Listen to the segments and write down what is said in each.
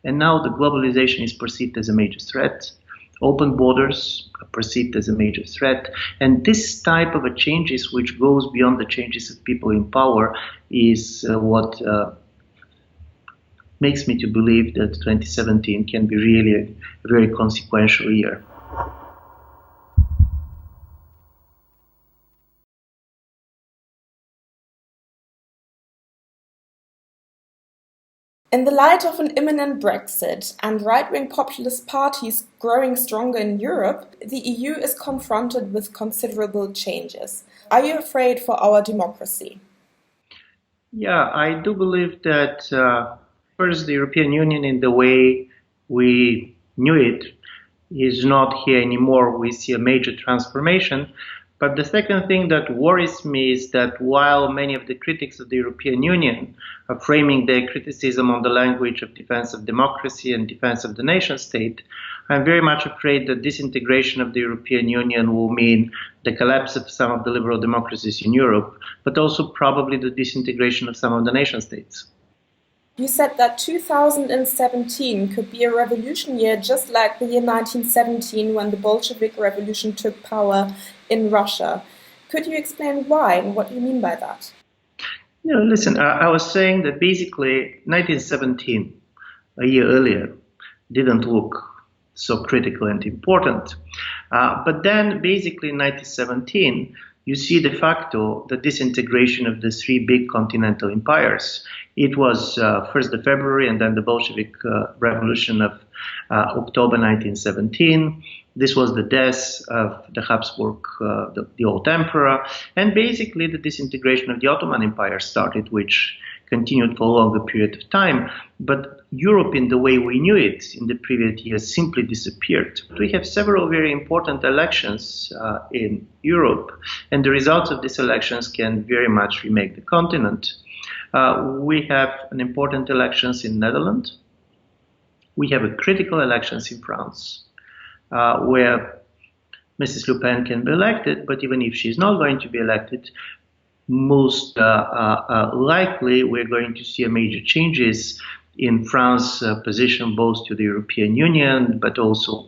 And now the globalization is perceived as a major threat. Open borders are perceived as a major threat. And this type of a changes, which goes beyond the changes of people in power, is what makes me to believe that 2017 can be really a very consequential year. In the light of an imminent Brexit and right-wing populist parties growing stronger in Europe, the EU is confronted with considerable changes. Are you afraid for our democracy? Yeah, I do believe that first, the European Union, in the way we knew it, is not here anymore. We see a major transformation. But the second thing that worries me is that while many of the critics of the European Union are framing their criticism on the language of defense of democracy and defense of the nation state, I'm very much afraid that disintegration of the European Union will mean the collapse of some of the liberal democracies in Europe, but also probably the disintegration of some of the nation states. You said that 2017 could be a revolution year, just like the year 1917 when the Bolshevik Revolution took power in Russia. Could you explain why and what you mean by that? Listen, I was saying that basically 1917, a year earlier, didn't look so critical and important. But then basically in 1917, you see de facto the disintegration of the three big continental empires. It was first the February and then the Bolshevik Revolution of October 1917. This was the death of the Habsburg, the old emperor, and basically the disintegration of the Ottoman Empire started, which continued for a longer period of time. But Europe, in the way we knew it in the previous years, simply disappeared. We have several very important elections in Europe, and the results of these elections can very much remake the continent. We have an important elections in Netherlands. We have a critical elections in France, where Mrs. Le Pen can be elected, but even if she's not going to be elected, most likely we're going to see a major changes in France's position both to the European Union, but also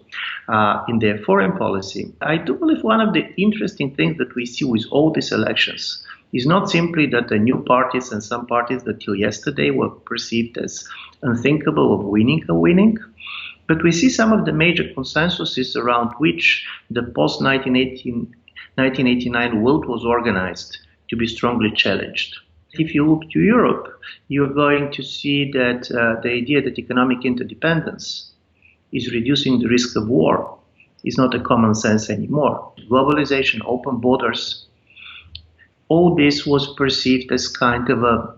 in their foreign policy. I do believe one of the interesting things that we see with all these elections is not simply that the new parties and some parties that till yesterday were perceived as unthinkable of winning, but we see some of the major consensuses around which the post-1989 world was organized to be strongly challenged. If you look to Europe, you're going to see that the idea that economic interdependence is reducing the risk of war is not a common sense anymore. Globalization, open borders, all this was perceived as kind of a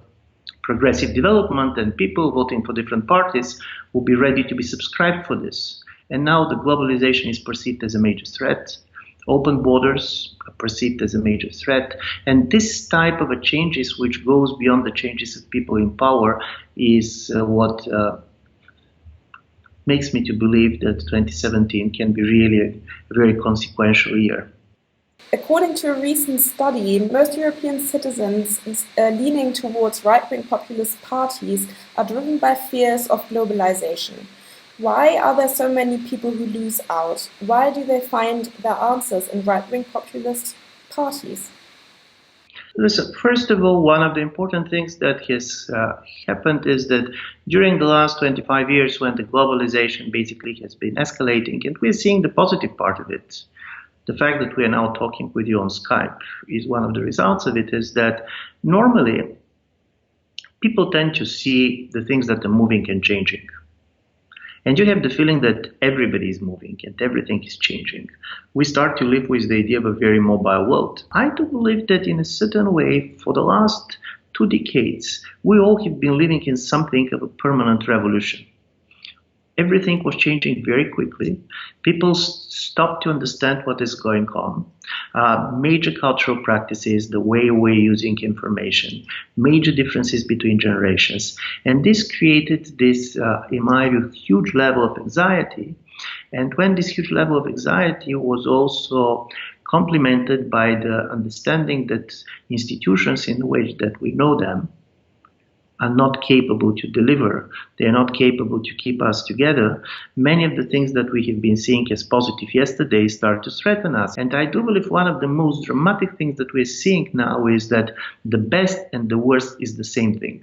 progressive development, and people voting for different parties will be ready to be subscribed for this. And now the globalization is perceived as a major threat. Open borders are perceived as a major threat. And this type of a changes, which goes beyond the changes of people in power, is what makes me to believe that 2017 can be really a very consequential year. According to a recent study, most European citizens leaning towards right-wing populist parties are driven by fears of globalization. Why are there so many people who lose out? Why do they find their answers in right-wing populist parties? Listen, first of all, one of the important things that has happened is that during the last 25 years, when the globalization basically has been escalating, and we're seeing the positive part of it, the fact that we are now talking with you on Skype is one of the results of it, is that normally people tend to see the things that are moving and changing. And you have the feeling that everybody is moving and everything is changing. We start to live with the idea of a very mobile world. I do believe that in a certain way, for the last 2 decades, we all have been living in something of a permanent revolution. Everything was changing very quickly. People stopped to understand what is going on. Major cultural practices, the way we're using information, major differences between generations. And this created this, in my view, huge level of anxiety. And when this huge level of anxiety was also complemented by the understanding that institutions in the way that we know them are not capable to deliver, they are not capable to keep us together, many of the things that we have been seeing as positive yesterday start to threaten us. And I do believe one of the most dramatic things that we're seeing now is that the best and the worst is the same thing.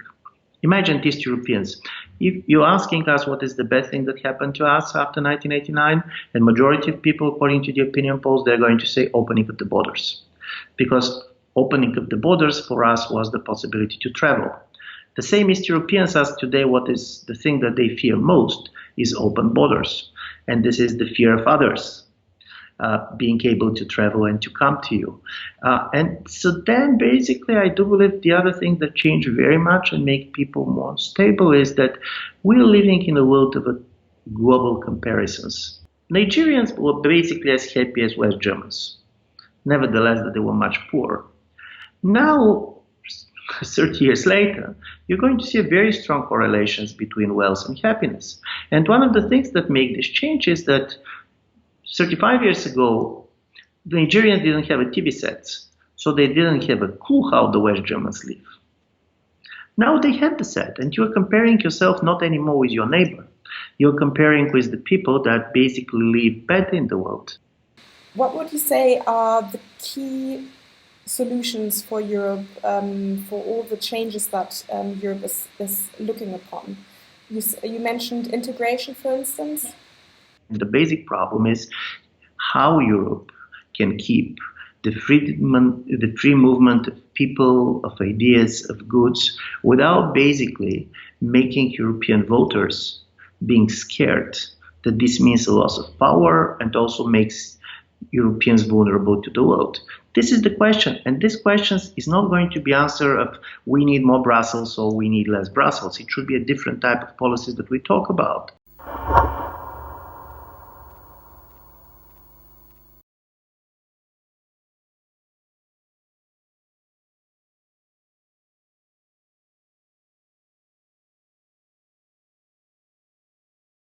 Imagine these Europeans. If you're asking us what is the best thing that happened to us after 1989, and majority of people, according to the opinion polls, they're going to say opening of the borders. Because opening of the borders for us was the possibility to travel. The same East Europeans ask today what is the thing that they fear most is open borders. And this is the fear of others being able to travel and to come to you. And so then basically I do believe the other thing that changed very much and make people more stable is that we're living in a world of global comparisons. Nigerians were basically as happy as West Germans. Nevertheless, that they were much poorer. Now, 30 years later, you're going to see very strong correlations between wealth and happiness. And one of the things that make this change is that 35 years ago, the Nigerians didn't have a TV set, so they didn't have a clue how the West Germans live. Now they have the set, and you're comparing yourself not anymore with your neighbor. You're comparing with the people that basically live better in the world. What would you say are the key solutions for Europe, for all the changes that Europe is looking upon? You mentioned integration, for instance. The basic problem is how Europe can keep the free movement of people, of ideas, of goods, without basically making European voters being scared that this means a loss of power and also makes Europeans vulnerable to the world. This is the question, and this question is not going to be answered of we need more Brussels or we need less Brussels. It should be a different type of policies that we talk about.